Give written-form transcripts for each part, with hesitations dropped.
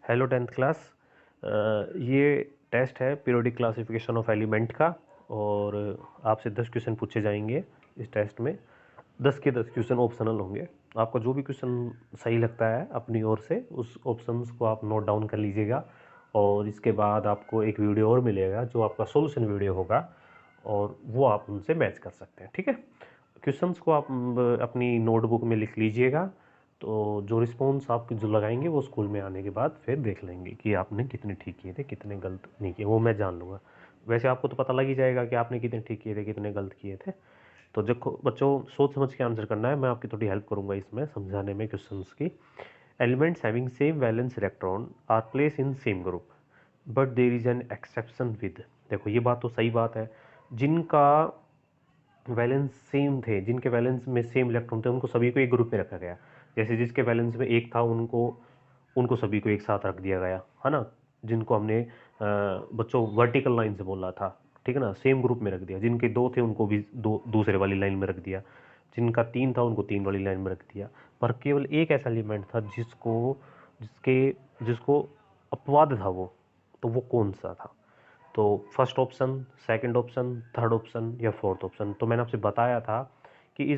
Hello 10th class. ये test है periodic classification of element का और आपसे 10 क्वेश्चन पूछे जाएंगे इस टेस्ट में। 10 के 10 क्वेश्चन ऑप्शनल होंगे। आपको जो भी क्वेश्चन सही लगता है अपनी ओर से उस ऑप्शंस को आप नोट डाउन कर लीजिएगा और इसके बाद आपको एक वीडियो और मिलेगा जो आपका सॉल्यूशन वीडियो होगा और वो आप उनसे मैच कर सकते हैं। ठीक है, क्वेश्चंस को आप अपनी नोटबुक में लिख लीजिएगा। तो जो रिस्पॉन्स आप जो लगाएंगे वो स्कूल में आने के बाद फिर देख लेंगे कि आपने कितने ठीक किए थे कितने गलत नहीं किए, वो मैं जान लूँगा। वैसे आपको तो पता लग ही जाएगा कि आपने कितने ठीक किए थे कितने गलत किए थे। तो देखो बच्चों, सोच समझ के आंसर करना है। मैं आपकी थोड़ी हेल्प करूँगा इसमें समझाने में क्वेश्चंस की। Elements having same valence electron are place in same group but there is an exception with. देखो ये बात तो सही बात है, जिनका वैलेंस सेम थे, जिनके वैलेंस में सेम इलेक्ट्रॉन थे उनको सभी को एक ग्रुप में रखा गया। जैसे जिसके वैलेंस में एक था उनको उनको सभी को एक साथ रख दिया गया है ना। जिनको हमने बच्चों वर्टिकल लाइन से बोला था, ठीक है ना, सेम ग्रुप में रख दिया। जिनके दो थे उनको भी दो दूसरे वाली लाइन में रख दिया। जिनका तीन था उनको तीन वाली लाइन में रख दिया। पर केवल एक ऐसा एलिमेंट था जिसके जिसको अपवाद था वो, तो वो कौन सा था? तो first option, second option, third option या फोर्थ ऑप्शन। तो मैंने आपसे बताया था कि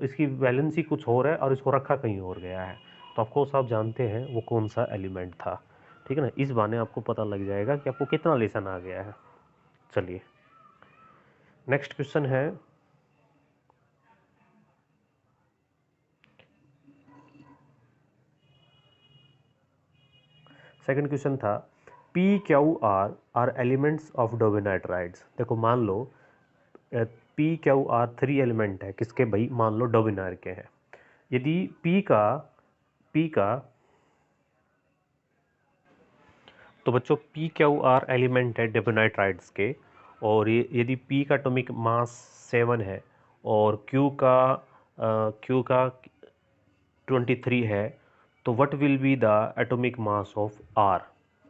इसकी वैलेंसी कुछ और है और इसको रखा कहीं और गया है। तो आपको सब जानते हैं वो कौन सा एलिमेंट था। ठीक है ना, इस बहाने आपको पता लग जाएगा कि आपको कितना लेसन आ गया है। चलिए नेक्स्ट क्वेश्चन है। सेकंड क्वेश्चन था P Q R elements of Dobereiner triads. देखो मान लो P Q R three element है किसके भाई, मान लो डोबिनाइर के हैं। यदि पी का तो बच्चों पी क्यू आर एलिमेंट है डोबिनाइट्राइड्स के, और ये यदि पी का एटॉमिक मास 7 है और क्यू का 23 है, तो what will be the atomic mass of R,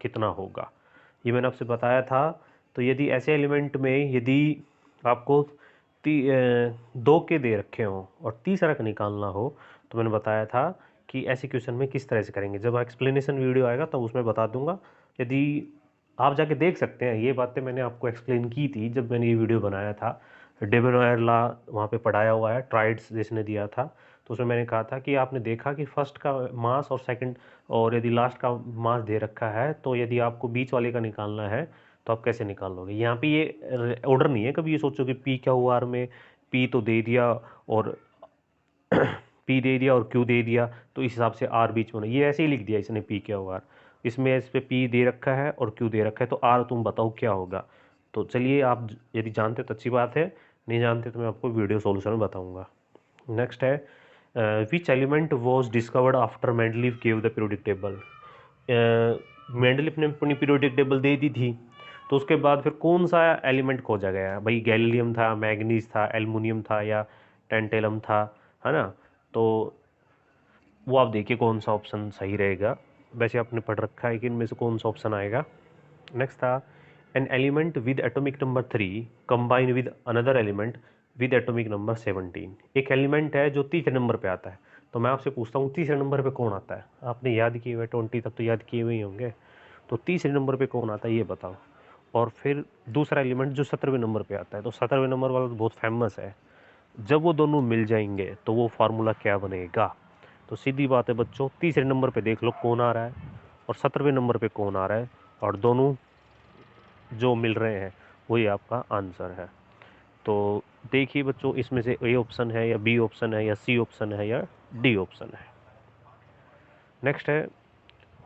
कितना होगा? ये मैंने आपसे बताया था। तो यदि ऐसे एलिमेंट में यदि आपको दो के दे रखे हों और तीसरा का निकालना हो, तो मैंने बताया था कि ऐसे क्वेश्चन में किस तरह से करेंगे। जब एक्सप्लेनेशन वीडियो आएगा तब उसमें बता दूंगा। यदि आप जाके देख सकते हैं, ये बातें मैंने आपको एक्सप्लेन की थी जब मैंने ये वीडियो बनाया था। डेबेनॉयर लॉ वहाँ पे पढ़ाया हुआ है, ट्राइड्स जिसने दिया था। तो उसमें मैंने कहा था कि आपने देखा कि फर्स्ट का मास और सेकंड और यदि लास्ट का मास दे रखा है, तो यदि आपको बीच वाले का निकालना है तो आप कैसे निकाल लोगे? यहाँ पे ये ऑर्डर नहीं है, कभी ये सोचो कि पी क्या हुआ आर में पी तो दे दिया और पी दे दिया और क्यू दे दिया तो इस हिसाब से आर बीच में, ये ऐसे ही लिख दिया इसने पी क्या हुआ आर। इसमें इस पे पी दे रखा है और क्यू दे रखा है, तो आर तुम बताओ क्या होगा। तो चलिए, आप यदि जानते तो अच्छी बात है, नहीं जानते तो मैं आपको वीडियो सॉल्यूशन में बताऊंगा। नेक्स्ट है which element was discovered after Mendeleev gave the periodic table. Mendeleev ने अपनी पीरियोडिक टेबल दे दी थी, तो उसके बाद फिर कौन सा एलिमेंट खोजा गया भाई? गैलीलियम था, मैग्नीज था, एल्युमिनियम था या टेंटेलम था, है ना। तो वो आप देखिए कौन सा ऑप्शन सही रहेगा। वैसे आपने पढ़ रखा है कि इनमें से कौन सा ऑप्शन आएगा। नेक्स्ट था an element with atomic number 3 combine with another element with atomic number 17। एक एलिमेंट है जो तीसरे नंबर पे आता है। तो मैं आपसे पूछता हूँ तीसरे नंबर पे कौन आता है? आपने याद किए हुए 20 तक तो याद किए हुए ही होंगे। तो तीसरे नंबर पे कौन आता है ये बताओ। और फिर दूसरा एलिमेंट जो 17वें नंबर पे आता है, तो 17वें नंबर वाला तो बहुत फेमस है। जब वो दोनों मिल जाएंगे तो वो फार्मूला क्या बनेगा? तो सीधी बात है बच्चों, तीसरे नंबर पे देख लो कौन आ रहा है और 17वें नंबर पे कौन आ रहा है, और दोनों जो मिल रहे हैं वही आपका आंसर है। तो देखिए बच्चों, इसमें से ए ऑप्शन है या बी ऑप्शन है या सी ऑप्शन है या डी ऑप्शन है। नेक्स्ट है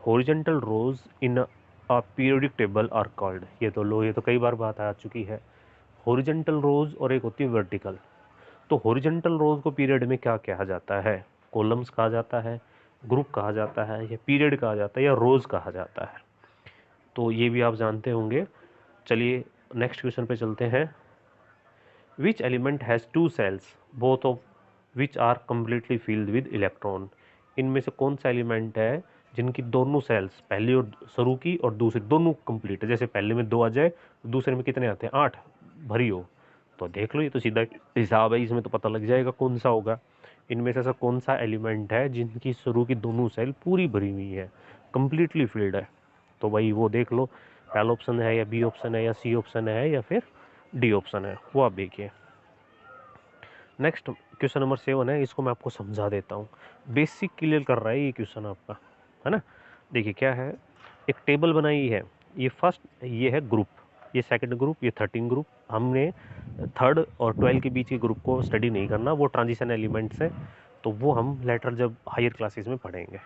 horizontal rows in a periodic table are called. ये तो कई बार बात आ चुकी है। हॉरिजेंटल रोज और एक होती है वर्टिकल। तो हॉरिजेंटल रोज को पीरियड में क्या कहा जाता है? कॉलम्स कहा जाता है, ग्रुप कहा जाता है, या पीरियड कहा जाता है, या रोज कहा जाता है? तो ये भी आप जानते होंगे। चलिए नेक्स्ट क्वेश्चन पे चलते हैं। Which element has two shells both of which are completely filled with electron. इनमें से कौन सा एलिमेंट है जिनकी दोनों सेल्स, पहली और शुरू की और दूसरी दोनों कंप्लीट है? जैसे पहले में 2 आ जाए तो दूसरे में कितने आते हैं? 8 भरी हो। तो देख लो, ये तो सीधा हिसाब है, इसमें तो पता लग जाएगा कौन सा होगा। इनमें से ऐसा कौन सा एलिमेंट है जिनकी शुरू की दोनों सेल पूरी भरी हुई है? कम्प्लीटली फिल्ड है। तो भाई वो देख लो, पहला ऑप्शन है या बी ऑप्शन है या सी ऑप्शन है या फिर डी ऑप्शन है, वो आप देखिए। नेक्स्ट क्वेश्चन नंबर 7 है, इसको मैं आपको समझा देता हूँ। बेसिक क्लियर कर रहा है ये क्वेश्चन आपका, है ना। देखिए क्या है, एक टेबल बनाई है, ये फर्स्ट, ये है ग्रुप, ये सेकंड ग्रुप, ये 13 ग्रुप। हमने थर्ड और 12 के बीच के ग्रुप को स्टडी नहीं करना, वो ट्रांजिशन एलिमेंट्स है, तो वो हम लेटर जब हायर क्लासेस में पढ़ेंगे।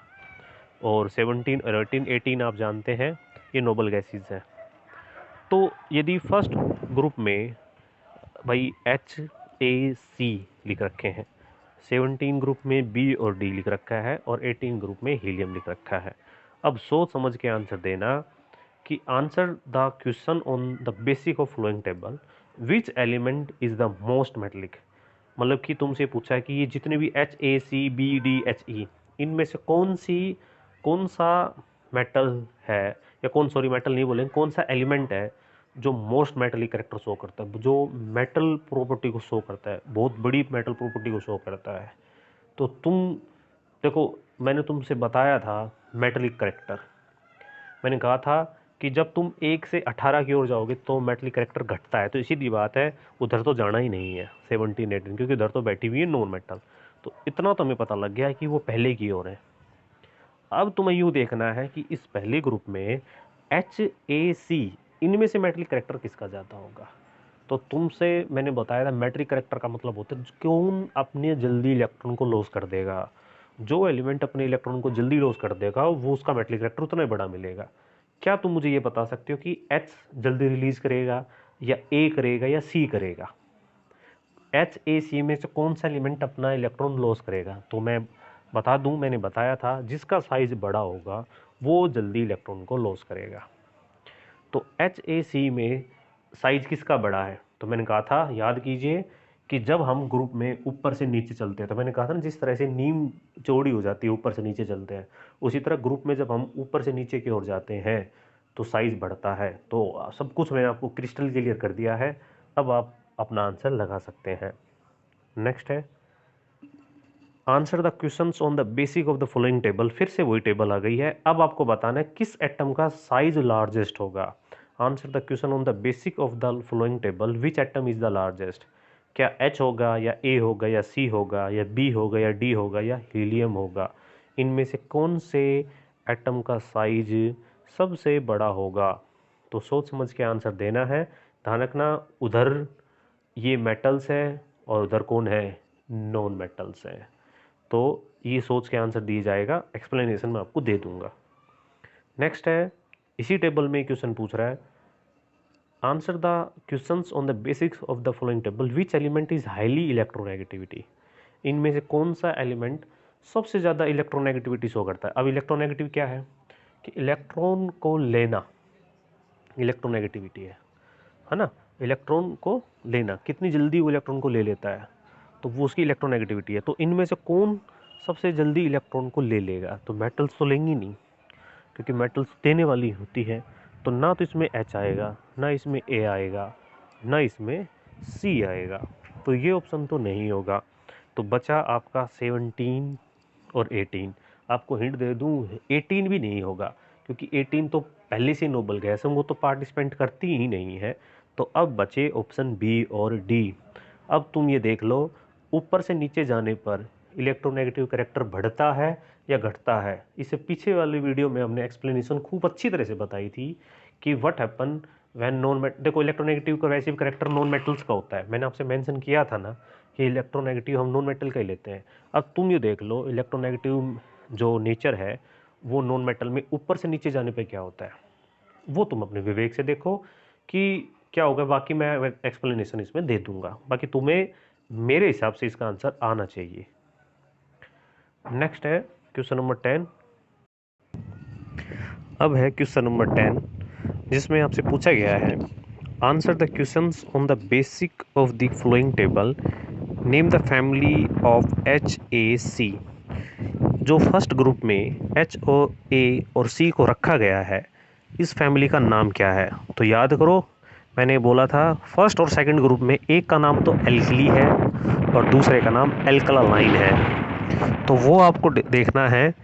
और 17, 13, 18 आप जानते हैं ये नोबल गैसेस हैं। तो यदि फर्स्ट ग्रुप में भाई HAC लिख रखे हैं, 17 ग्रुप में B और D लिख रखा है और 18 ग्रुप में हीलियम लिख रखा है। अब सोच समझ के आंसर देना कि answer the question on the basic of following table, which element is the most metallic. मतलब कि तुमसे पूछा है कि ये जितने भी HACBDHE, इनमें से कौन सा मेटल है, या सॉरी मेटल नहीं बोलेंगे, कौन सा एलिमेंट है जो मोस्ट मेटलिक करेक्टर शो करता है, जो मेटल प्रॉपर्टी को शो करता है, बहुत बड़ी मेटल प्रॉपर्टी को शो करता है। तो तुम देखो, मैंने तुमसे बताया था मेटलिक करेक्टर, मैंने कहा था कि जब तुम 1 से 18 की ओर जाओगे तो मेटलिक करेक्टर घटता है, तो इसीलिए बात है उधर तो जाना ही नहीं है 17, 18, क्योंकि उधर तो बैठी हुई है नॉन मेटल। तो इतना तो हमें पता लग गया है कि वो पहले की ओर है। अब तुम्हें यूँ देखना है कि इस पहले ग्रुप में HAC, इनमें से मेटलिक करेक्टर किसका ज़्यादा होगा। तो तुमसे मैंने बताया था मेटलिक करेक्टर का मतलब होता है कौन अपने जल्दी इलेक्ट्रॉन को लॉस कर देगा। जो एलिमेंट अपने इलेक्ट्रॉन को जल्दी लॉस कर देगा वो उसका मेटलिक करेक्टर उतना ही बड़ा मिलेगा। क्या तुम मुझे ये बता सकते हो कि H जल्दी रिलीज करेगा या A करेगा या C करेगा। HAC में से कौन सा एलिमेंट अपना इलेक्ट्रॉन लॉस करेगा। तो मैं बता दूं, मैंने बताया था जिसका साइज बड़ा होगा वो जल्दी इलेक्ट्रॉन को लॉस करेगा। तो HAC में साइज किसका बड़ा है, तो मैंने कहा था, याद कीजिए कि जब हम ग्रुप में ऊपर से नीचे चलते हैं, तो मैंने कहा था ना जिस तरह से नीम चौड़ी हो जाती है ऊपर से नीचे चलते हैं, उसी तरह ग्रुप में जब हम ऊपर से नीचे की ओर जाते हैं तो साइज बढ़ता है। तो सब कुछ मैंने आपको क्रिस्टल क्लियर कर दिया है, अब आप अपना आंसर लगा सकते हैं। नेक्स्ट है, answer the questions on the basic of the following table. फिर से वही टेबल आ गई है, अब आपको बताना है किस एटम का साइज लार्जेस्ट होगा। Answer the question on the basic of the following table, which atom is the largest. क्या H होगा या A होगा या C होगा या B होगा या D होगा या हीलियम होगा। इनमें से कौन से एटम का साइज सबसे बड़ा होगा। तो सोच समझ के आंसर देना है। ध्यान रखना, उधर ये मेटल्स है और उधर कौन है, नॉन मेटल्स है। तो ये सोच के आंसर दिया जाएगा, एक्सप्लेनेशन मैं आपको दे दूंगा। नेक्स्ट है, इसी टेबल में क्वेश्चन पूछ रहा है, answer the questions on the basics of the following table, which element is highly electronegativity. इनमें से कौन सा एलिमेंट सबसे ज़्यादा इलेक्ट्रोनेगेटिविटी शो करता है। अब इलेक्ट्रोनेगेटिव क्या है कि इलेक्ट्रॉन को लेना, इलेक्ट्रोनेगेटिविटी है ना। इलेक्ट्रॉन को लेना, कितनी जल्दी वो इलेक्ट्रॉन को ले लेता है, तो वो उसकी इलेक्ट्रोनेगेटिविटी है। तो इनमें से कौन सबसे जल्दी इलेक्ट्रॉन को ले लेगा। तो मेटल्स तो लेंगी नहीं, क्योंकि मेटल्स देने वाली होती है, तो ना तो इसमें H आएगा, ना इसमें A आएगा, ना इसमें C आएगा, तो ये ऑप्शन तो नहीं होगा। तो बचा आपका 17 और 18। आपको हिंट दे दूं, 18 भी नहीं होगा, क्योंकि 18 तो पहले से नोबल गैस है, वो तो पार्टिसिपेंट करती ही नहीं है। तो अब बचे ऑप्शन बी और डी। अब तुम ये देख लो, ऊपर से नीचे जाने पर इलेक्ट्रोनेगेटिव करेक्टर बढ़ता है या घटता है। इससे पीछे वाली वीडियो में हमने एक्सप्लेनेशन खूब अच्छी तरह से बताई थी कि what happen when non metal. देखो, इलेक्ट्रोनेगेटिव का वैसे भी करेक्टर नॉन मेटल्स का होता है, मैंने आपसे मेंशन किया था ना कि इलेक्ट्रोनेगेटिव हम नॉन मेटल का ही लेते हैं। अब तुम ये देख लो, इलेक्ट्रोनेगेटिव जो नेचर है वो नॉन मेटल में ऊपर से नीचे जाने पे क्या होता है, वो तुम अपने विवेक से देखो कि क्या होगा। बाकी मैं एक्सप्लेनेशन इसमें दे दूंगा, बाकी तुम्हें मेरे हिसाब से इसका आंसर आना चाहिए। नेक्स्ट है क्वेश्चन नंबर 10। अब है क्वेश्चन नंबर 10, जिसमें आपसे पूछा गया है, answer the questions on the basic of the flowing table, name the family of HAC। जो फर्स्ट ग्रुप में H और A और C को रखा गया है, इस फैमिली का नाम क्या है। तो याद करो, मैंने बोला था फर्स्ट और सेकंड ग्रुप में एक का नाम तो एल्कली है और दूसरे का नाम एल्कलाइन है। तो वो आपको देखना है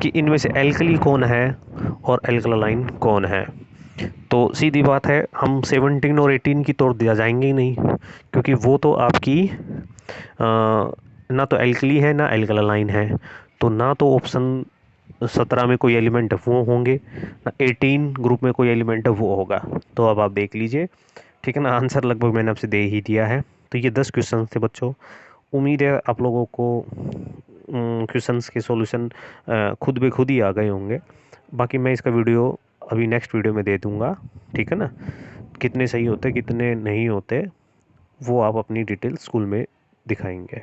कि इनमें से एल्कली कौन है और एल्कलाइन कौन है। तो सीधी बात है, हम 17 और 18 की तोड़ दिया जाएंगे ही नहीं, क्योंकि वो तो आपकी ना तो एल्कली है ना एल्कलाइन है, तो ना तो ऑप्शन 17 में कोई एलिमेंट है वो होंगे, ना 18 ग्रुप में कोई एलिमेंट है वो होगा। तो अब आप देख लीजिए, ठीक है ना। आंसर लगभग मैंने आपसे दे ही दिया है। तो ये 10 क्वेश्चन थे बच्चों। उम्मीद है आप लोगों को क्वेश्चंस के सॉल्यूशन खुद ब खुद ही आ गए होंगे। बाकी मैं इसका वीडियो अभी नेक्स्ट वीडियो में दे दूंगा, ठीक है ना। कितने सही होते कितने नहीं होते वो आप अपनी डिटेल स्कूल में दिखाएंगे।